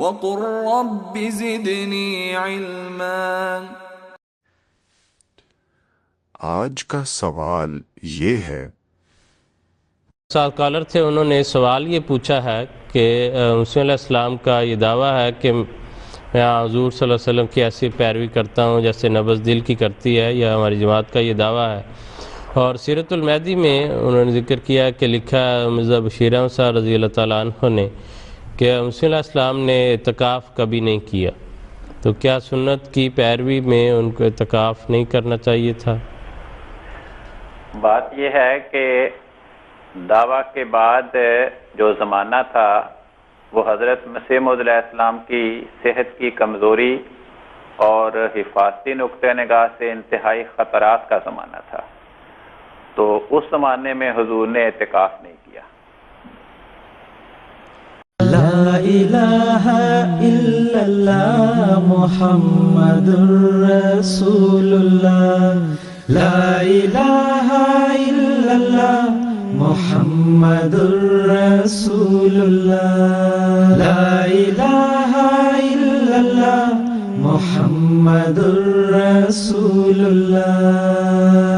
وقل رب زدنی علما۔ آج کا سوال یہ ہے، ساتھ کالر تھے، انہوں نے سوال یہ پوچھا ہے کہ مسیح علیہ السلام کا یہ دعویٰ ہے کہ میں حضور صلی اللہ علیہ وسلم کی ایسی پیروی کرتا ہوں جیسے نبض دل کی کرتی ہے، یا ہماری جماعت کا یہ دعویٰ ہے۔ اور سیرت المہدی میں انہوں نے ذکر کیا کہ لکھا مرزا بشیر احمد صاحب رضی اللہ تعالیٰ عنہ نے کہ مسیح علیہ السلام نے اعتکاف کبھی نہیں کیا، تو کیا سنت کی پیروی میں ان کو اعتکاف نہیں کرنا چاہیے تھا؟ بات یہ ہے کہ دعویٰ کے بعد جو زمانہ تھا وہ حضرت مسیح موعود علیہ السلام کی صحت کی کمزوری اور حفاظتی نقطہ نگاہ سے انتہائی خطرات کا زمانہ تھا، تو اس زمانے میں حضور نے اعتکاف نہیں کیا۔ لا الہ الا اللہ محمد رسول اللہ، لا الہ الا اللہ محمد رسول اللہ، لا الہ الا اللہ محمد رسول اللہ۔